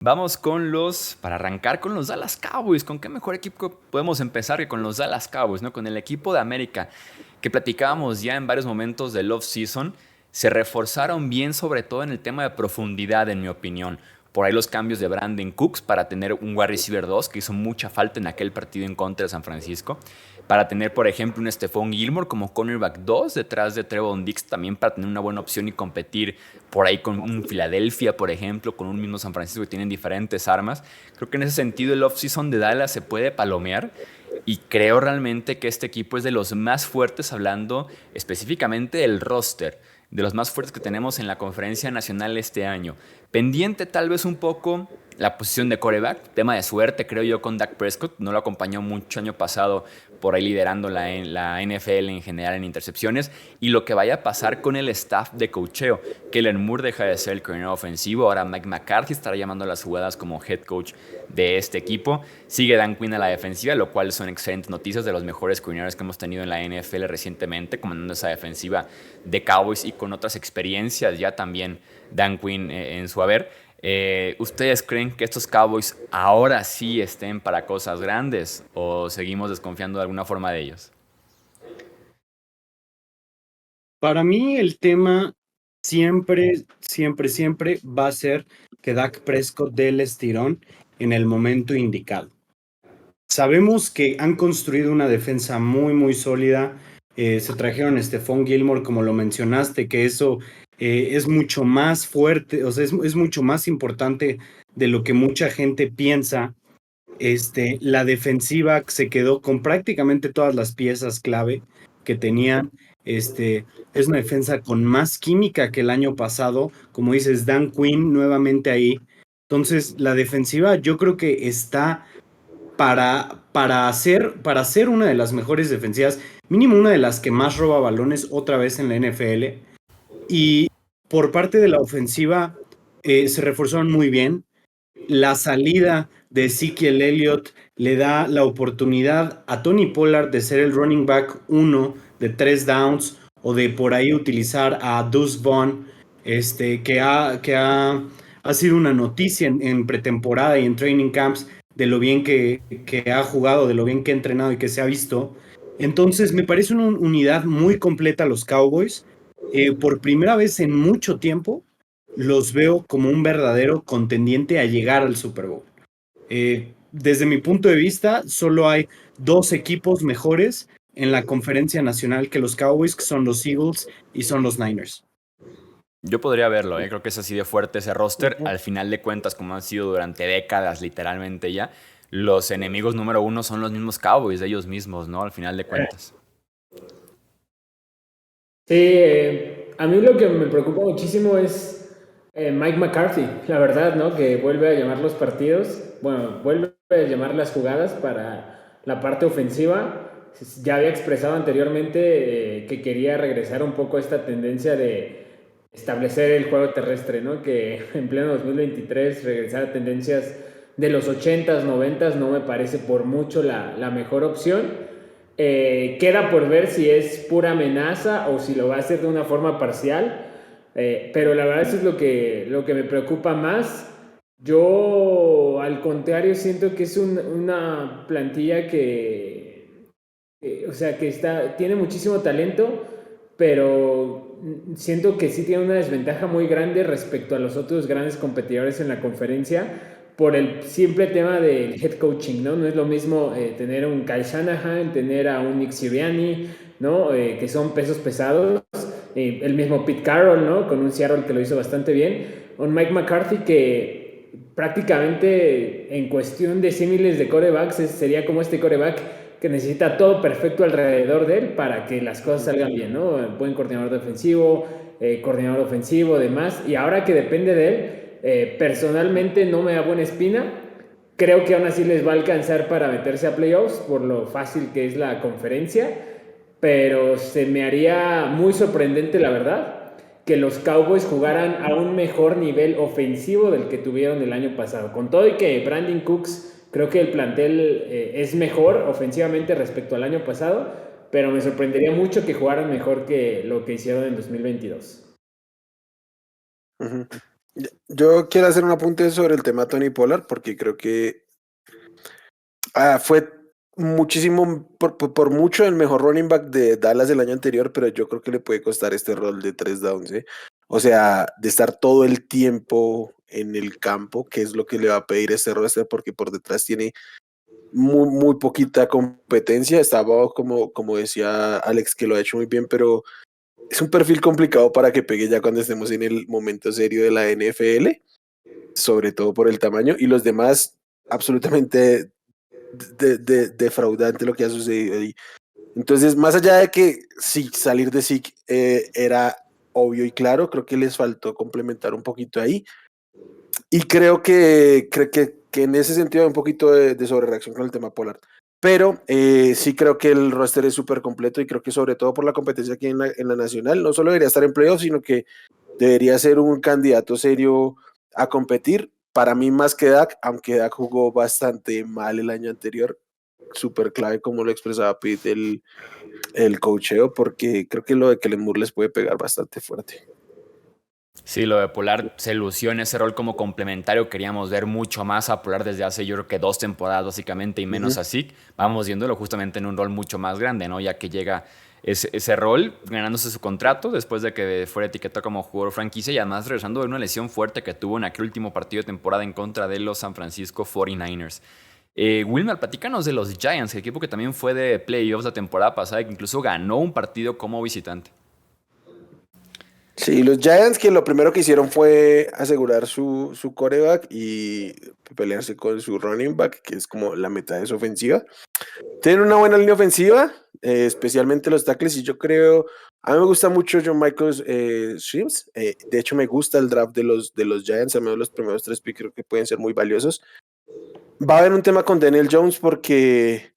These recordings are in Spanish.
Vamos para arrancar con los Dallas Cowboys. ¿Con qué mejor equipo podemos empezar que con los Dallas Cowboys, ¿no? Con el equipo de América, que platicábamos ya en varios momentos del off-season, se reforzaron bien, sobre todo en el tema de profundidad, en mi opinión. Por ahí los cambios de Brandon Cooks para tener un wide receiver 2 que hizo mucha falta en aquel partido en contra de San Francisco. Para tener, por ejemplo, un Stephon Gilmore como cornerback 2 detrás de Trevon Diggs, también para tener una buena opción y competir por ahí con un Philadelphia, por ejemplo, con un mismo San Francisco que tienen diferentes armas. Creo que en ese sentido el off-season de Dallas se puede palomear y creo realmente que este equipo es de los más fuertes, hablando específicamente del roster, de los más fuertes que tenemos en la conferencia nacional este año. Pendiente tal vez un poco la posición de quarterback, tema de suerte creo yo con Dak Prescott, no lo acompañó mucho año pasado por ahí liderando la NFL en general en intercepciones, y lo que vaya a pasar con el staff de coacheo. Kellen Moore deja de ser el coordinador ofensivo, ahora Mike McCarthy estará llamando las jugadas como head coach de este equipo. Sigue Dan Quinn a la defensiva, lo cual son excelentes noticias, de los mejores coordinadores que hemos tenido en la NFL recientemente, comandando esa defensiva de Cowboys y con otras experiencias ya también Dan Quinn en su haber. ¿Ustedes creen que estos Cowboys ahora sí estén para cosas grandes o seguimos desconfiando de alguna forma de ellos? Para mí el tema siempre va a ser que Dak Prescott dé el estirón en el momento indicado. Sabemos que han construido una defensa muy sólida. Se trajeron a Stephon Gilmore, como lo mencionaste, que eso es mucho más fuerte, o sea, es mucho más importante de lo que mucha gente piensa. La defensiva se quedó con prácticamente todas las piezas clave que tenían. Es una defensa con más química que el año pasado. Como dices, Dan Quinn nuevamente ahí. Entonces, la defensiva yo creo que está para ser una de las mejores defensivas, mínimo una de las que más roba balones otra vez en la NFL. Y por parte de la ofensiva, se reforzaron muy bien. La salida de Ezekiel Elliott le da la oportunidad a Tony Pollard de ser el running back 1 de 3 downs, o de por ahí utilizar a Deuce Vaughn, que ha sido una noticia en pretemporada y en training camps de lo bien que ha jugado, de lo bien que ha entrenado y que se ha visto. Entonces me parece una unidad muy completa los Cowboys. Por primera vez en mucho tiempo los veo como un verdadero contendiente a llegar al Super Bowl. Desde mi punto de vista, solo hay dos equipos mejores en la conferencia nacional que los Cowboys, que son los Eagles y son los Niners. Yo podría verlo, ¿eh? Creo que es así de fuerte ese roster. Al final de cuentas, como han sido durante décadas, literalmente ya, los enemigos número uno son los mismos Cowboys de ellos mismos, ¿no? Al final de cuentas. Sí, a mí lo que me preocupa muchísimo es Mike McCarthy, la verdad, ¿no? Que vuelve a llamar los partidos, bueno, vuelve a llamar las jugadas para la parte ofensiva. Ya había expresado anteriormente que quería regresar un poco a esta tendencia de establecer el juego terrestre, ¿no? Que en pleno 2023 regresar a tendencias de los 80s, 90s no me parece por mucho la mejor opción. Queda por ver si es pura amenaza o si lo va a hacer de una forma parcial. Pero la verdad eso es lo que me preocupa más. Yo, al contrario, siento que es una plantilla o sea, tiene muchísimo talento, pero siento que sí tiene una desventaja muy grande respecto a los otros grandes competidores en la conferencia por el simple tema del head coaching, ¿no? No es lo mismo tener a un Kyle Shanahan, tener a un Nick Sirianni, ¿no? Que son pesos pesados. El mismo Pete Carroll, ¿no? Con un Seattle que lo hizo bastante bien. Un Mike McCarthy que prácticamente en cuestión de símiles de corebacks sería como este coreback que necesita todo perfecto alrededor de él para que las cosas salgan bien, ¿no? Buen coordinador defensivo, coordinador ofensivo, demás. Y ahora que depende de él, personalmente no me da buena espina. Creo que aún así les va a alcanzar para meterse a playoffs por lo fácil que es la conferencia, pero se me haría muy sorprendente, la verdad, que los Cowboys jugaran a un mejor nivel ofensivo del que tuvieron el año pasado. Con todo y que Brandon Cooks, creo que el plantel es mejor ofensivamente respecto al año pasado, pero me sorprendería mucho que jugaran mejor que lo que hicieron en 2022. Yo quiero hacer un apunte sobre el tema Tony Pollard porque creo que fue muchísimo, por mucho el mejor running back de Dallas del año anterior, pero yo creo que le puede costar este rol de 3 downs, ¿eh? O sea, de estar todo el tiempo en el campo, que es lo que le va a pedir este roster, porque por detrás tiene muy poquita competencia. Estaba, como decía Alex, que lo ha hecho muy bien, pero es un perfil complicado para que pegue ya cuando estemos en el momento serio de la NFL, sobre todo por el tamaño, y los demás absolutamente defraudante lo que ha sucedido ahí. Entonces, más allá de que sí, salir de Zeke era obvio y claro, creo que les faltó complementar un poquito ahí. Y creo que en ese sentido hay un poquito de sobrereacción con el tema Pollard. Pero sí creo que el roster es súper completo y creo que sobre todo por la competencia aquí en la nacional, no solo debería estar en playoffs, sino que debería ser un candidato serio a competir. Para mí más que Dak, aunque Dak jugó bastante mal el año anterior, súper clave como lo expresaba Pete, el coacheo, porque creo que lo de Kellen Moore les puede pegar bastante fuerte. Sí, lo de Pollard se lució en ese rol como complementario. Queríamos ver mucho más a Pollard desde hace yo creo que 2 temporadas básicamente y menos así. Vamos viéndolo justamente en un rol mucho más grande, ¿no? Ya que llega ese rol ganándose su contrato después de que fuera etiquetado como jugador franquicia y además regresando de una lesión fuerte que tuvo en aquel último partido de temporada en contra de los San Francisco 49ers. Wilmer, platícanos de los Giants, el equipo que también fue de playoffs la temporada pasada y que incluso ganó un partido como visitante. Sí, los Giants que lo primero que hicieron fue asegurar su quarterback y pelearse con su running back, que es como la meta de su ofensiva. Tienen una buena línea ofensiva, especialmente los tackles, y yo creo, a mí me gusta mucho John Michael Shields. De hecho, me gusta el draft de los Giants, a menos los primeros 3 picks creo que pueden ser muy valiosos. Va a haber un tema con Daniel Jones porque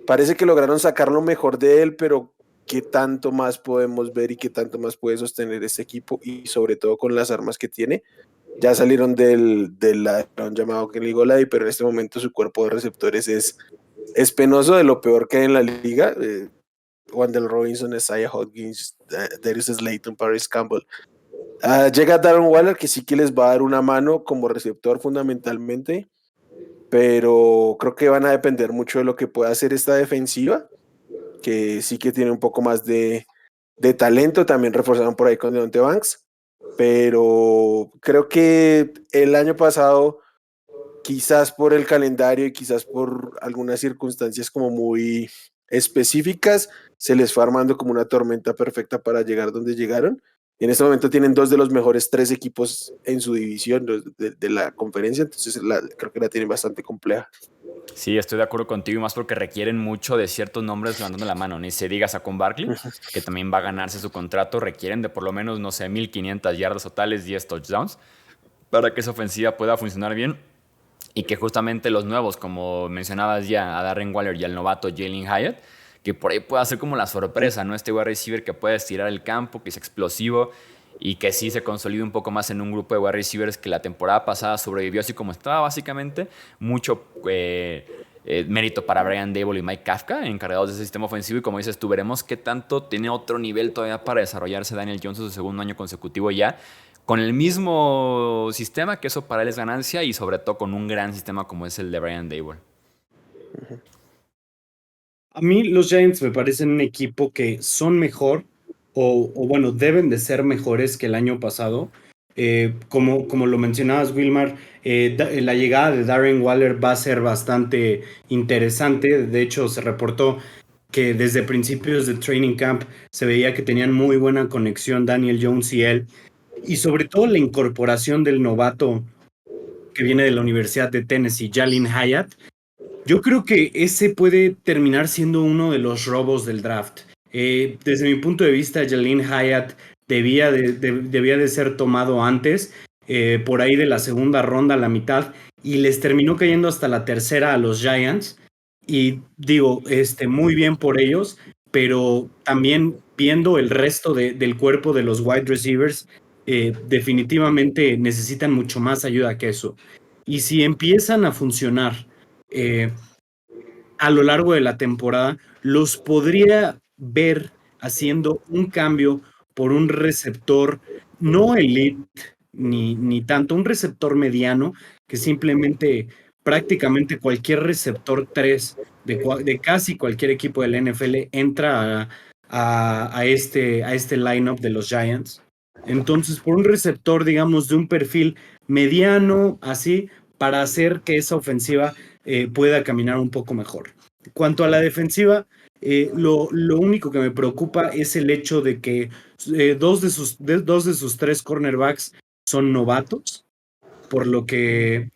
parece que lograron sacar lo mejor de él, pero qué tanto más podemos ver y qué tanto más puede sostener este equipo y sobre todo con las armas que tiene. Ya salieron del ladrón llamado Kenny Golladay, pero en este momento su cuerpo de receptores es penoso, de lo peor que hay en la liga. Wandale Robinson, Isaiah Hodgins, Darius Slayton, Paris Campbell. Llega Darren Waller, que sí que les va a dar una mano como receptor fundamentalmente, pero creo que van a depender mucho de lo que pueda hacer esta defensiva, que sí que tiene un poco más de talento. También reforzaron por ahí con Deontay Banks, pero creo que el año pasado, quizás por el calendario y quizás por algunas circunstancias como muy específicas, se les fue armando como una tormenta perfecta para llegar donde llegaron. Y en este momento tienen 2 de los mejores 3 equipos en su división de la conferencia, entonces creo que la tienen bastante compleja. Sí, estoy de acuerdo contigo y más porque requieren mucho de ciertos nombres levantando la mano. Ni se diga Saquon Barkley, que también va a ganarse su contrato, requieren de por lo menos, no sé, 1500 yardas totales, 10 touchdowns, para que esa ofensiva pueda funcionar bien. Y que justamente los nuevos, como mencionabas ya, a Darren Waller y al novato Jalen Hyatt, que por ahí pueda ser como la sorpresa, ¿no? Este wide receiver que puede estirar el campo, que es explosivo y que sí se consolide un poco más en un grupo de wide receivers que la temporada pasada sobrevivió así como estaba, básicamente. Mucho mérito para Brian Dable y Mike Kafka, encargados de ese sistema ofensivo. Y como dices tú, veremos qué tanto tiene otro nivel todavía para desarrollarse Daniel Jones en su segundo año consecutivo ya, con el mismo sistema, que eso para él es ganancia, y sobre todo con un gran sistema como es el de Brian Dable. A mí los Giants me parecen un equipo que son mejor o bueno, deben de ser mejores que el año pasado. Como lo mencionabas, Wilmar, la llegada de Darren Waller va a ser bastante interesante. De hecho, se reportó que desde principios de training camp se veía que tenían muy buena conexión Daniel Jones y él. Y sobre todo la incorporación del novato que viene de la Universidad de Tennessee, Jalen Hyatt. Yo creo que ese puede terminar siendo uno de los robos del draft. Desde mi punto de vista, Jalen Hyatt debía de ser tomado antes, por ahí de la segunda ronda a la mitad, y les terminó cayendo hasta la tercera a los Giants. Y digo, muy bien por ellos, pero también viendo el resto del cuerpo de los wide receivers, definitivamente necesitan mucho más ayuda que eso. Y si empiezan a funcionar, eh, a lo largo de la temporada, los podría ver haciendo un cambio por un receptor no elite, ni tanto. Un receptor mediano que simplemente prácticamente cualquier receptor 3 de casi cualquier equipo de la NFL entra a este lineup de los Giants. Entonces, por un receptor, digamos, de un perfil mediano, así, para hacer que esa ofensiva pueda caminar un poco mejor. Cuanto a la defensiva, lo único que me preocupa es el hecho de que dos de sus tres cornerbacks son novatos, por lo que,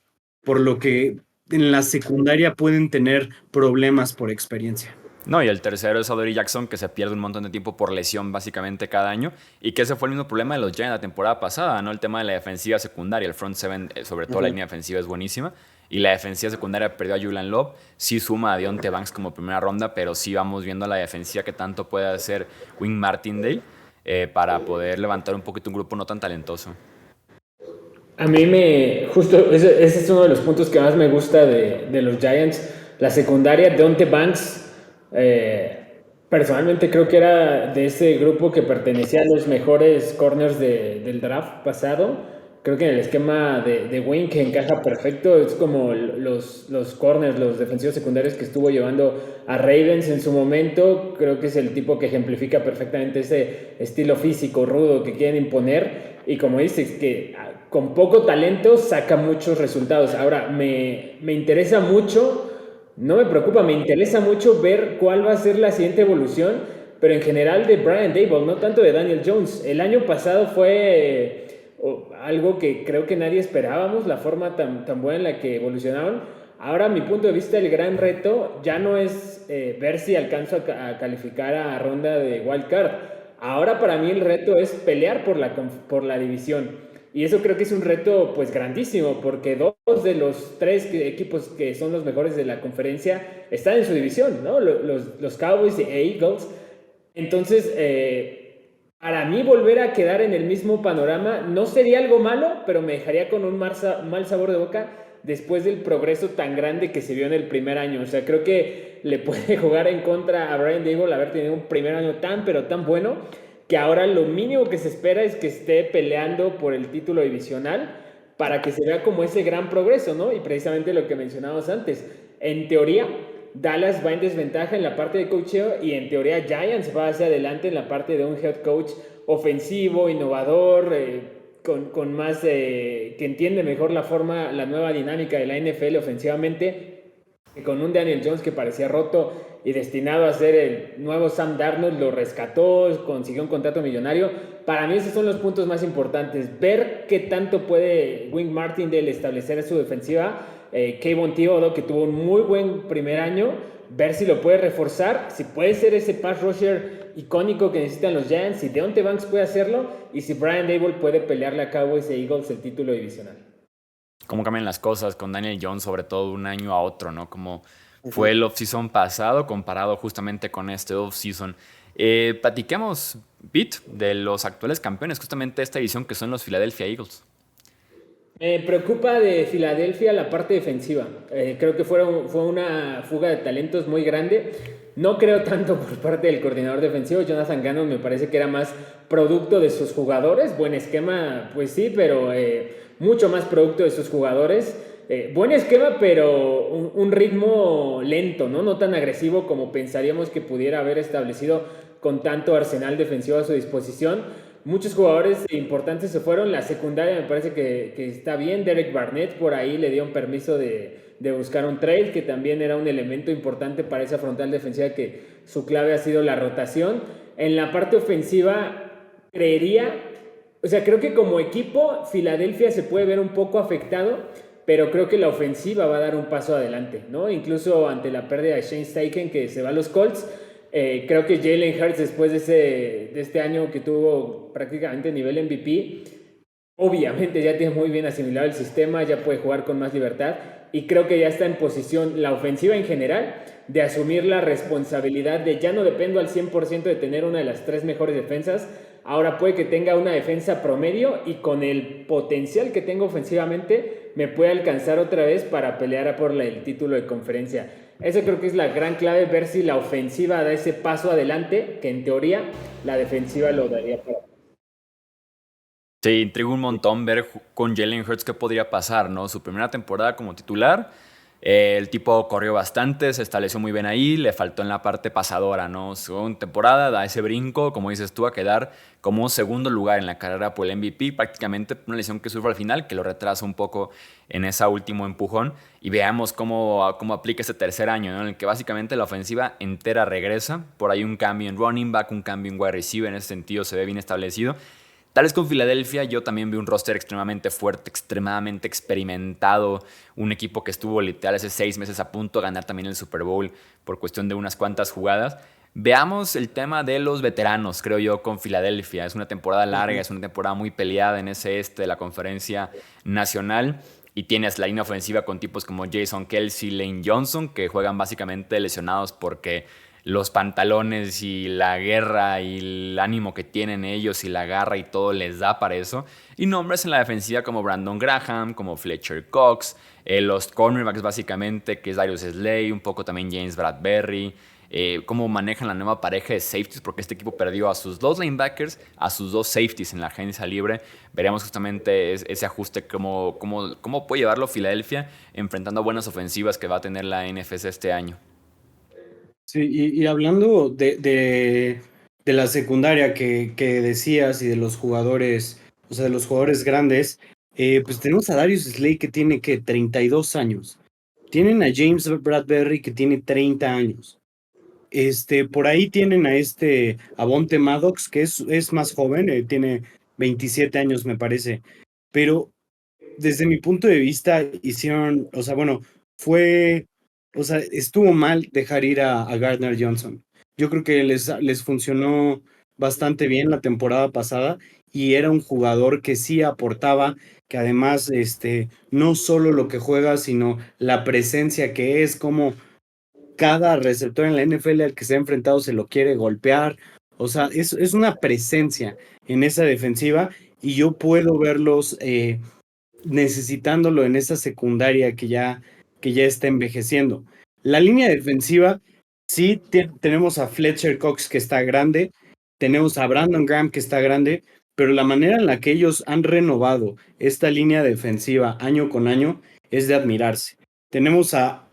por lo que en la secundaria pueden tener problemas por experiencia. No, y el tercero es Adoree Jackson, que se pierde un montón de tiempo por lesión básicamente cada año, y que ese fue el mismo problema de los Giants la temporada pasada, ¿no? El tema de la defensiva secundaria, el front seven, sobre todo la línea defensiva es buenísima, y la defensiva secundaria perdió a Julian Love, sí suma a Deontay Banks como primera ronda, pero sí vamos viendo a la defensiva que tanto puede hacer Wink Martindale para poder levantar un poquito un grupo no tan talentoso. A mí justo, ese es uno de los puntos que más me gusta de los Giants, la secundaria. Deontay Banks, personalmente creo que era de ese grupo que pertenecía a los mejores corners del draft pasado. Creo que en el esquema de Wink encaja perfecto. Es como los corners, los defensivos secundarios que estuvo llevando a Ravens en su momento. Creo que es el tipo que ejemplifica perfectamente ese estilo físico rudo que quieren imponer. Y como dices, que con poco talento saca muchos resultados. Ahora, me interesa mucho, no me preocupa, me interesa mucho ver cuál va a ser la siguiente evolución, pero en general de Brian Daboll, no tanto de Daniel Jones. El año pasado fue algo que creo que nadie esperábamos, la forma tan buena en la que evolucionaron. Ahora, a mi punto de vista, el gran reto ya no es ver si alcanzo a calificar a ronda de Wild Card. Ahora para mí el reto es pelear por la división. Y eso creo que es un reto pues grandísimo, porque dos de los tres equipos que son los mejores de la conferencia están en su división, ¿no? Los Cowboys e Eagles. Entonces, para mí volver a quedar en el mismo panorama no sería algo malo, pero me dejaría con un mal sabor de boca después del progreso tan grande que se vio en el primer año. O sea, creo que le puede jugar en contra a Brian Daboll haber tenido un primer año pero tan bueno, que ahora lo mínimo que se espera es que esté peleando por el título divisional para que se vea como ese gran progreso, ¿no? Y precisamente lo que mencionábamos antes, en teoría Dallas va en desventaja en la parte de coacheo y en teoría Giants va hacia adelante en la parte de un head coach ofensivo, innovador, con más, que entiende mejor la nueva dinámica de la NFL ofensivamente, con un Daniel Jones que parecía roto y destinado a ser el nuevo Sam Darnold, lo rescató, consiguió un contrato millonario. Para mí esos son los puntos más importantes, ver qué tanto puede Wink Martindale establecer su defensiva, Kayvon Thibodeaux, que tuvo un muy buen primer año, ver si lo puede reforzar, si puede ser ese pass rusher icónico que necesitan los Giants, si Deontay Banks puede hacerlo y si Brian Daboll puede pelearle a Cowboys e Eagles el título divisional. Cómo cambian las cosas con Daniel Jones, sobre todo de un año a otro, ¿no? Como fue el off-season pasado comparado justamente con este off-season. Platiquemos, Pete, de los actuales campeones justamente de esta edición, que son los Philadelphia Eagles. Me preocupa de Filadelfia la parte defensiva. Creo que fue una fuga de talentos muy grande. No creo tanto por parte del coordinador defensivo. Jonathan Gannon me parece que era más producto de sus jugadores. Buen esquema, pues sí, pero mucho más producto de sus jugadores. Buen esquema, pero un ritmo lento, ¿no? No tan agresivo como pensaríamos que pudiera haber establecido con tanto arsenal defensivo a su disposición. Muchos jugadores importantes se fueron. La secundaria me parece que está bien. Derek Barnett por ahí le dio un permiso de buscar un trade, que también era un elemento importante para esa frontal defensiva, que su clave ha sido la rotación. En la parte ofensiva, creo que como equipo Filadelfia se puede ver un poco afectado, pero creo que la ofensiva va a dar un paso adelante, ¿no? Incluso ante la pérdida de Shane Steichen, que se va a los Colts. Creo que Jalen Hurts, después de este año que tuvo prácticamente nivel MVP, obviamente ya tiene muy bien asimilado el sistema, ya puede jugar con más libertad y creo que ya está en posición, la ofensiva en general, de asumir la responsabilidad de ya no dependo al 100% de tener una de las tres mejores defensas. Ahora puede que tenga una defensa promedio y con el potencial que tengo ofensivamente me puede alcanzar otra vez para pelear por el título de conferencia. Eso creo que es la gran clave, ver si la ofensiva da ese paso adelante, que en teoría la defensiva lo daría para Sí, intriga un montón ver con Jalen Hurts qué podría pasar, ¿no? Su primera temporada como titular, el tipo corrió bastante, se estableció muy bien ahí, le faltó en la parte pasadora, ¿no? Su segunda temporada da ese brinco, como dices tú, a quedar como segundo lugar en la carrera por el MVP, prácticamente una lesión que sufre al final, que lo retrasa un poco en ese último empujón, y veamos cómo aplica ese tercer año, ¿no? En el que básicamente la ofensiva entera regresa, por ahí un cambio en running back, un cambio en wide receiver, en ese sentido se ve bien establecido. Tal vez con Filadelfia yo también vi un roster extremadamente fuerte, extremadamente experimentado, un equipo que estuvo literal hace 6 meses a punto de ganar también el Super Bowl por cuestión de unas cuantas jugadas. Veamos el tema de los veteranos, creo yo, con Filadelfia. Es una temporada larga, Ujú. es una temporada muy peleada en ese este de la conferencia nacional. Y tienes la línea ofensiva con tipos como Jason Kelsey, Lane Johnson, que juegan básicamente lesionados porque los pantalones y la guerra y el ánimo que tienen ellos y la garra y todo les da para eso. Y nombres en la defensiva como Brandon Graham, como Fletcher Cox, los cornerbacks básicamente, que es Darius Slay, un poco también James Bradberry. Cómo manejan la nueva pareja de safeties, porque este equipo perdió a sus 2 linebackers, a sus 2 safeties en la agencia libre. Veremos justamente ese ajuste, cómo puede llevarlo Filadelfia enfrentando a buenas ofensivas que va a tener la NFC este año. Sí, y hablando de la secundaria que decías y de los jugadores, o sea, de los jugadores grandes, pues tenemos a Darius Slay que tiene que 32 años. Tienen a James Bradberry que tiene 30 años. Por ahí tienen a Avonte Maddox, que es más joven, tiene 27 años, me parece. Pero desde mi punto de vista, hicieron, o sea, bueno, fue, o sea, estuvo mal dejar ir a Gardner Johnson. Yo creo que les funcionó bastante bien la temporada pasada y era un jugador que sí aportaba, que además, no solo lo que juega, sino la presencia que es, como cada receptor en la NFL al que se ha enfrentado se lo quiere golpear. O sea, es una presencia en esa defensiva y yo puedo verlos necesitándolo en esa secundaria que ya está envejeciendo. La línea defensiva, sí tenemos a Fletcher Cox que está grande, tenemos a Brandon Graham que está grande, pero la manera en la que ellos han renovado esta línea defensiva año con año es de admirarse. Tenemos a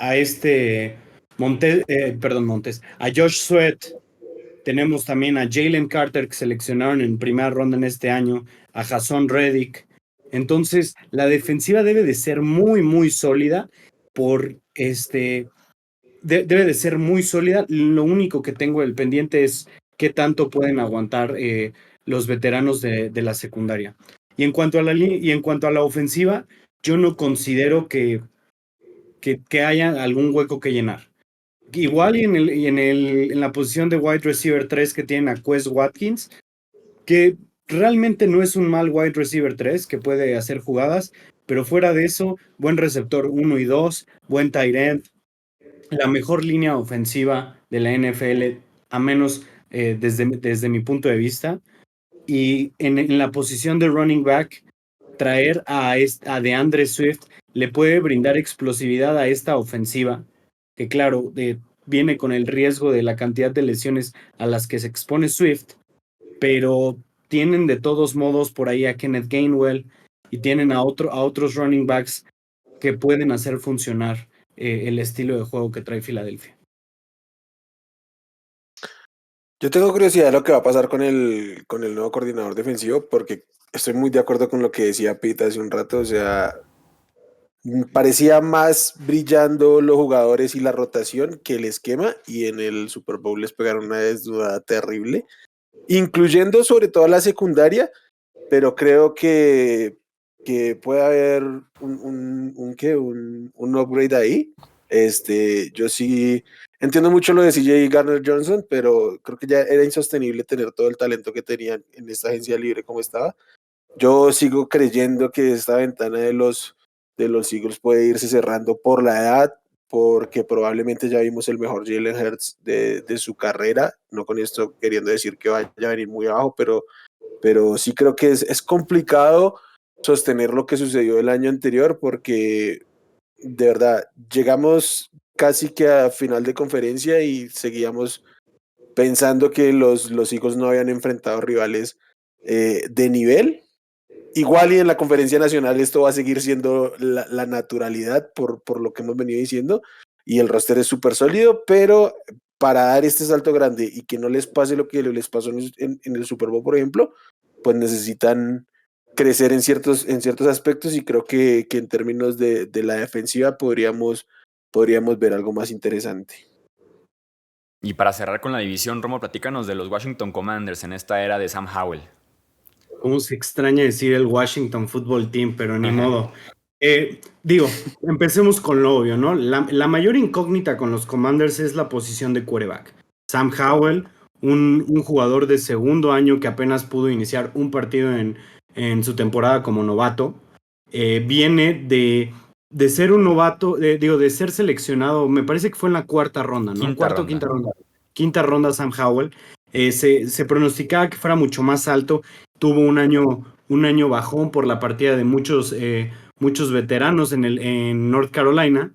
Montes, a Josh Sweat, tenemos también a Jalen Carter que seleccionaron en primera ronda en este año, a Jason Reddick. Entonces, la defensiva debe de ser muy, muy sólida por debe de ser muy sólida. Lo único que tengo el pendiente es qué tanto pueden aguantar los veteranos de la secundaria. Y en cuanto a la ofensiva, yo no considero que haya algún hueco que llenar. Igual en la posición de wide receiver 3 que tienen a Quez Watkins, que realmente no es un mal wide receiver 3 que puede hacer jugadas, pero fuera de eso, buen receptor 1 y 2, buen tight end, la mejor línea ofensiva de la NFL, a menos desde mi punto de vista. Y en la posición de running back, traer a DeAndre Swift le puede brindar explosividad a esta ofensiva, que claro, viene con el riesgo de la cantidad de lesiones a las que se expone Swift, pero tienen de todos modos por ahí a Kenneth Gainwell y tienen a otros running backs que pueden hacer funcionar el estilo de juego que trae Filadelfia. Yo tengo curiosidad de lo que va a pasar con el nuevo coordinador defensivo, porque estoy muy de acuerdo con lo que decía Pete hace un rato. O sea, parecía más brillando los jugadores y la rotación que el esquema, y en el Super Bowl les pegaron una desnudada terrible, incluyendo sobre todo la secundaria, pero creo que puede haber un upgrade ahí. Yo sí entiendo mucho lo de CJ Garner Johnson, pero creo que ya era insostenible tener todo el talento que tenían en esta agencia libre como estaba. Yo sigo creyendo que esta ventana de los Eagles puede irse cerrando por la edad, porque probablemente ya vimos el mejor Jalen Hurts de su carrera. No con esto queriendo decir que vaya a venir muy abajo, pero sí creo que es complicado sostener lo que sucedió el año anterior, porque de verdad llegamos casi que a final de conferencia y seguíamos pensando que los Eagles no habían enfrentado rivales de nivel, igual y en la conferencia nacional esto va a seguir siendo la naturalidad por lo que hemos venido diciendo, y el roster es súper sólido, pero para dar este salto grande y que no les pase lo que les pasó en el Super Bowl, por ejemplo, pues necesitan crecer en ciertos aspectos, y creo que en términos de la defensiva podríamos ver algo más interesante. Y para cerrar con la división, Romo, platícanos de los Washington Commanders en esta era de Sam Howell. Cómo se extraña decir el Washington Football Team, pero ni modo. Empecemos con lo obvio, ¿no? La mayor incógnita con los Commanders es la posición de quarterback. Sam Howell, un jugador de segundo año que apenas pudo iniciar un partido en su temporada como novato, viene de ser un novato, de ser seleccionado, me parece que fue en la cuarta ronda, ¿no? Quinta ronda. Quinta ronda Sam Howell. Se pronosticaba que fuera mucho más alto. Tuvo un año bajón por la partida de muchos veteranos en North Carolina.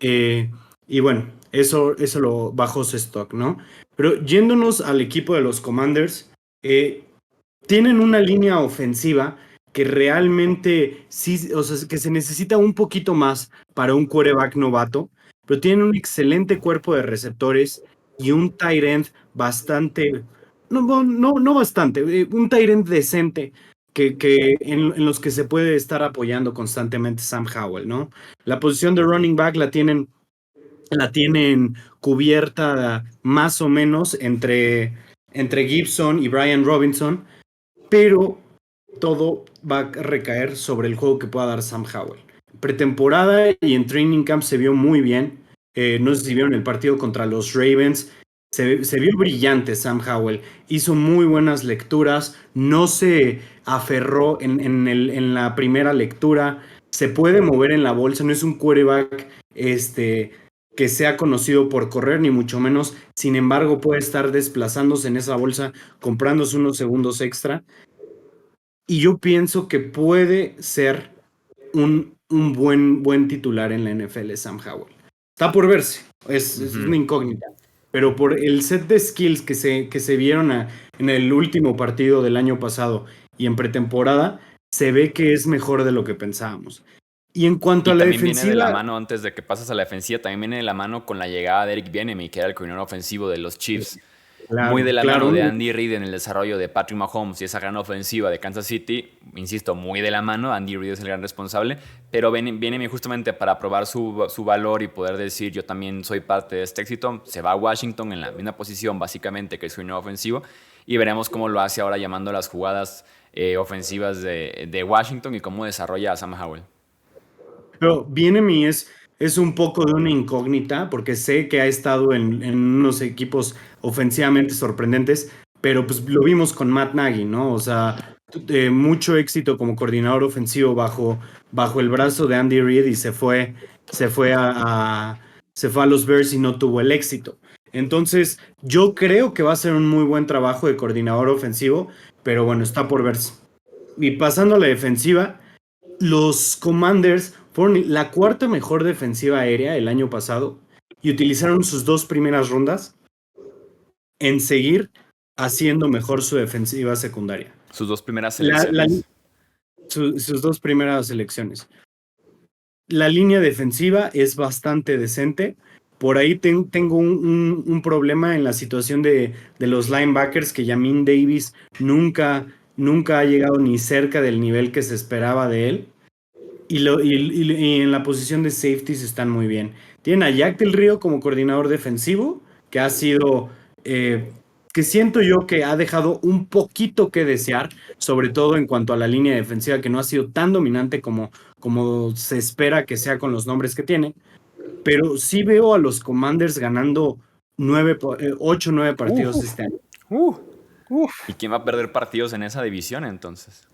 Y bueno, eso lo bajó su stock, ¿no? Pero yéndonos al equipo de los Commanders, tienen una línea ofensiva que realmente sí, o sea, que se necesita un poquito más para un quarterback novato, pero tienen un excelente cuerpo de receptores y un tight end bastante, no bastante, un tight end decente que en los que se puede estar apoyando constantemente Sam Howell, ¿no? La posición de running back la tienen cubierta más o menos entre Gibson y Brian Robinson, pero todo va a recaer sobre el juego que pueda dar Sam Howell. Pretemporada y en training camp se vio muy bien. No sé si vieron el partido contra los Ravens. Se vio brillante Sam Howell. Hizo muy buenas lecturas. No se aferró en la primera lectura. Se puede mover en la bolsa. No es un quarterback que sea conocido por correr, ni mucho menos. Sin embargo, puede estar desplazándose en esa bolsa, comprándose unos segundos extra. Y yo pienso que puede ser un buen titular en la NFL, Sam Howell. Está por verse, es una incógnita. Pero por el set de skills que se vieron en el último partido del año pasado y en pretemporada, se ve que es mejor de lo que pensábamos. Y en cuanto a la defensiva... También viene de la mano, antes de que pases a la defensiva, también viene de la mano con la llegada de Eric Bieniemy, que era el coordinador ofensivo de los Chiefs. Claro, muy de la mano de Andy Reid en el desarrollo de Patrick Mahomes y esa gran ofensiva de Kansas City. Insisto, muy de la mano. Andy Reid es el gran responsable, pero viene justamente para probar su valor y poder decir yo también soy parte de este éxito. Se va a Washington en la misma posición básicamente que su nuevo ofensivo, y veremos cómo lo hace ahora llamando las jugadas ofensivas de Washington y cómo desarrolla a Sam Howell. Pero Bieniemy es un poco de una incógnita, porque sé que ha estado en unos equipos ofensivamente sorprendentes, pero pues lo vimos con Matt Nagy, ¿no? O sea, mucho éxito como coordinador ofensivo bajo el brazo de Andy Reid, y se fue a los Bears y no tuvo el éxito. Entonces, yo creo que va a ser un muy buen trabajo de coordinador ofensivo, pero bueno, está por verse. Y pasando a la defensiva, los Commanders fueron la cuarta mejor defensiva aérea el año pasado y utilizaron sus 2 primeras rondas en seguir haciendo mejor su defensiva secundaria. Sus 2 primeras selecciones. Sus 2 primeras selecciones. La línea defensiva es bastante decente. Por ahí tengo un problema en la situación de los linebackers, que Jamin Davis nunca ha llegado ni cerca del nivel que se esperaba de él. Y en la posición de safeties están muy bien. Tienen a Jack Del Río como coordinador defensivo, que ha sido, que siento yo que ha dejado un poquito que desear, sobre todo en cuanto a la línea defensiva, que no ha sido tan dominante como se espera que sea con los nombres que tiene. Pero sí veo a los Commanders ganando 8 o 9 partidos este año. ¿Y quién va a perder partidos en esa división entonces?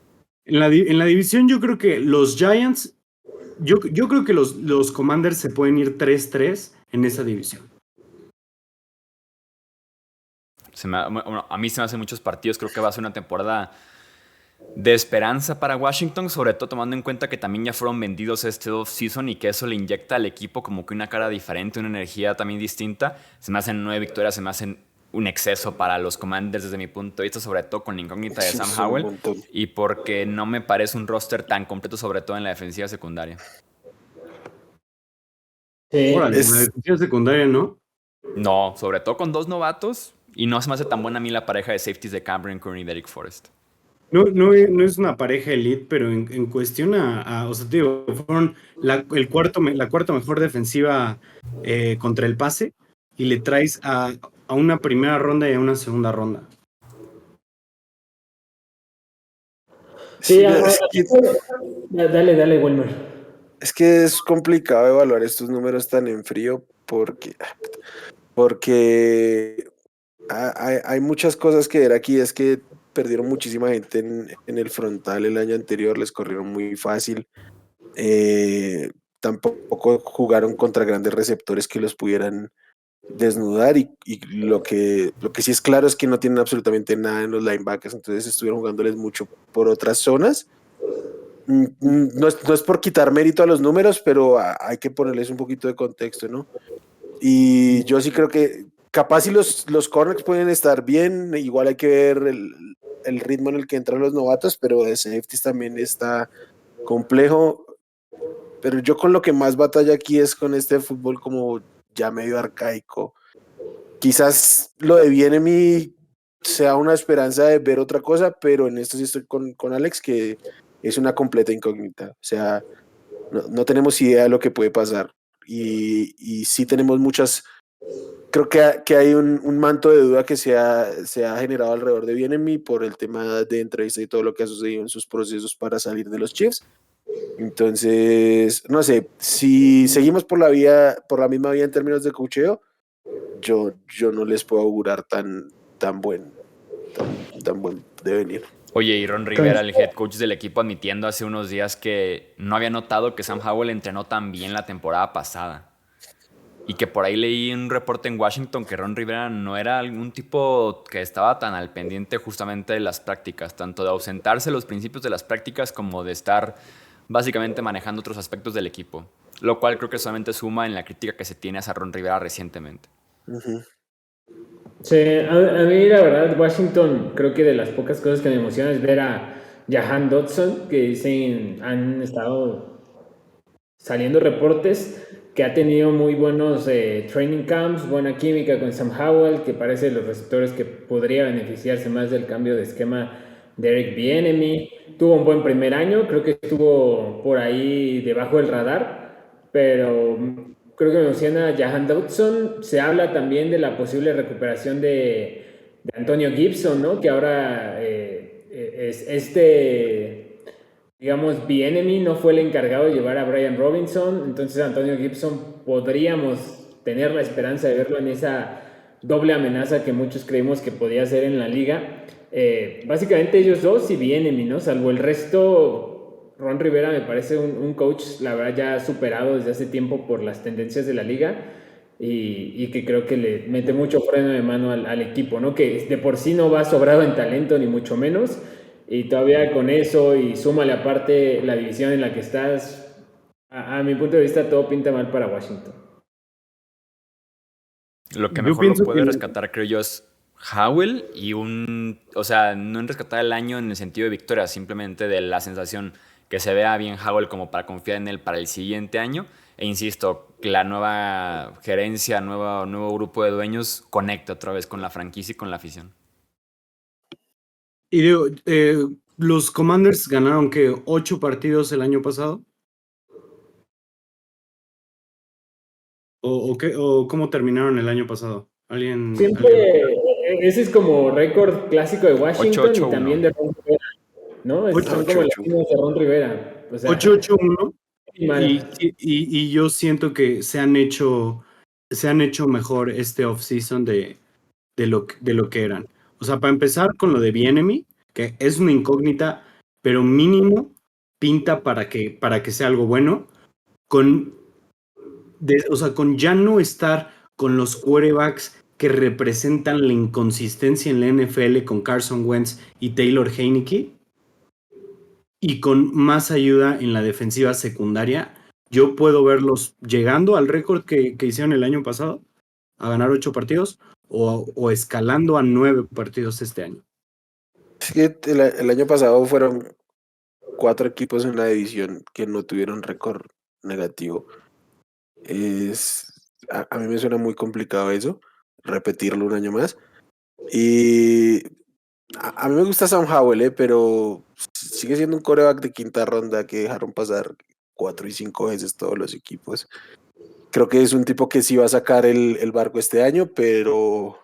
En la división yo creo que los Giants, yo creo que los Commanders se pueden ir 3-3 en esa división. A mí se me hacen muchos partidos. Creo que va a ser una temporada de esperanza para Washington, sobre todo tomando en cuenta que también ya fueron vendidos este off-season y que eso le inyecta al equipo como que una cara diferente, una energía también distinta. Se me hacen 9 victorias, se me hacen un exceso para los Commanders desde mi punto de vista, sobre todo con la incógnita de Sí, Sam es un Howell montón. y porque no me parece un roster tan completo, sobre todo en la defensiva secundaria. Sí, Órale, la Es, defensiva secundaria, ¿no? No, sobre todo con dos novatos y no se me hace tan buena a mí la pareja de safeties de Cameron Curran y Derek Forrest. No es una pareja elite, pero en cuestión o sea, te digo, fueron la cuarta mejor defensiva contra el pase y le traes a una primera ronda y a una segunda ronda. sí, es que, dale, Wilmer. es que es complicado evaluar estos números tan en frío porque hay muchas cosas que ver aquí. Es que perdieron muchísima gente en el frontal el año anterior, les corrieron muy fácil. Eh, Tampoco jugaron contra grandes receptores que los pudieran desnudar y lo que sí es claro es que no tienen absolutamente nada en los linebackers, entonces estuvieron jugándoles mucho por otras zonas. No es por quitar mérito a los números, pero hay que ponerles un poquito de contexto, ¿no? Y yo sí creo que capaz si los corners pueden estar bien, igual hay que ver el ritmo en el que entran los novatos, pero de safeties también está complejo. Pero yo con lo que más batalla aquí es con este fútbol como ya medio arcaico. Quizás lo de Bienemy sea una esperanza de ver otra cosa, pero en esto sí estoy con Alex, que es una completa incógnita. O sea, no tenemos idea de lo que puede pasar. Y sí tenemos creo que hay un manto de duda que se ha generado alrededor de Bienemy por el tema de entrevista y todo lo que ha sucedido en sus procesos para salir de los Chiefs. Entonces, no sé, si seguimos por la misma vía en términos de coacheo, yo no les puedo augurar tan buen devenir. Oye, y Ron Rivera, el head coach del equipo, admitiendo hace unos días que no había notado que Sam Howell entrenó tan bien la temporada pasada. Y que por ahí leí un reporte en Washington que Ron Rivera no era algún tipo que estaba tan al pendiente justamente de las prácticas, tanto de ausentarse los principios de las prácticas como de estar básicamente manejando otros aspectos del equipo. Lo cual creo que solamente suma en la crítica que se tiene hacia Ron Rivera recientemente. Ujú. Sí, a mí la verdad, Washington, creo que de las pocas cosas que me emociona es ver a Jahan Dodson, que dicen, han estado saliendo reportes que ha tenido muy buenos training camps, buena química con Sam Howell, que parece de los receptores que podría beneficiarse más del cambio de esquema de Eric Bieniemy. Tuvo un buen primer año, creo que estuvo por ahí debajo del radar, pero creo que me emociona Jahan Dodson. Se habla también de la posible recuperación de Antonio Gibson, ¿no? Que ahora es digamos, Bieniemy no fue el encargado de llevar a Brian Robinson, entonces Antonio Gibson podríamos tener la esperanza de verlo en esa doble amenaza que muchos creímos que podía ser en la liga. Básicamente ellos dos y Bieniemy, ¿no? Salvo el resto, Ron Rivera me parece un coach, la verdad, ya superado desde hace tiempo por las tendencias de la liga. Y que creo que le mete mucho freno de mano al equipo, ¿no? Que de por sí no va sobrado en talento, ni mucho menos, y todavía con eso, y súmale aparte la división en la que estás, a mi punto de vista todo pinta mal para Washington. Lo que Yo mejor lo pienso puede que rescatar, creo yo, es Howell y o sea, no en rescatar el año en el sentido de victoria, simplemente de la sensación que se vea bien Howell como para confiar en él para el siguiente año. E insisto, la nueva gerencia, nuevo grupo de dueños conecta otra vez con la franquicia y con la afición. y digo, los Commanders ganaron que 8 partidos el año pasado. ¿O cómo terminaron el año pasado? Siempre, ese es como récord clásico de Washington y 8-8-1. también de Ron Rivera, ¿no? Esos son como las 8-8. líneas de Ron Rivera. O sea, 8-8-1 y, mal. y yo siento que se han hecho mejor este offseason de lo que eran. O sea, para empezar con lo de Bieniemy, que es una incógnita, pero mínimo pinta para que sea algo bueno, o sea, con ya no estar con los quarterbacks que representan la inconsistencia en la NFL con Carson Wentz y Taylor Heinicke, y con más ayuda en la defensiva secundaria, yo puedo verlos llegando al récord que hicieron el año pasado, a ganar 8 partidos, o escalando a 9 partidos este año. Es que el año pasado fueron 4 equipos en la división que no tuvieron récord negativo. A mí me suena muy complicado eso, repetirlo un año más. Y a mí me gusta Sam Howell, pero sigue siendo un quarterback de quinta ronda que dejaron pasar 4 y 5 veces todos los equipos. Creo que es un tipo que sí va a sacar el barco este año, pero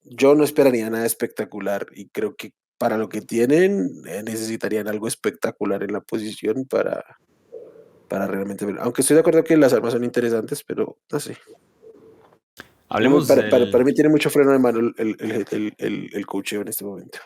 yo no esperaría nada espectacular y creo que para lo que tienen necesitarían algo espectacular en la posición para realmente ver. Aunque estoy de acuerdo que las armas son interesantes, pero no sé. Hablemos Para del... mí tiene mucho freno de mano el coacheo en este momento.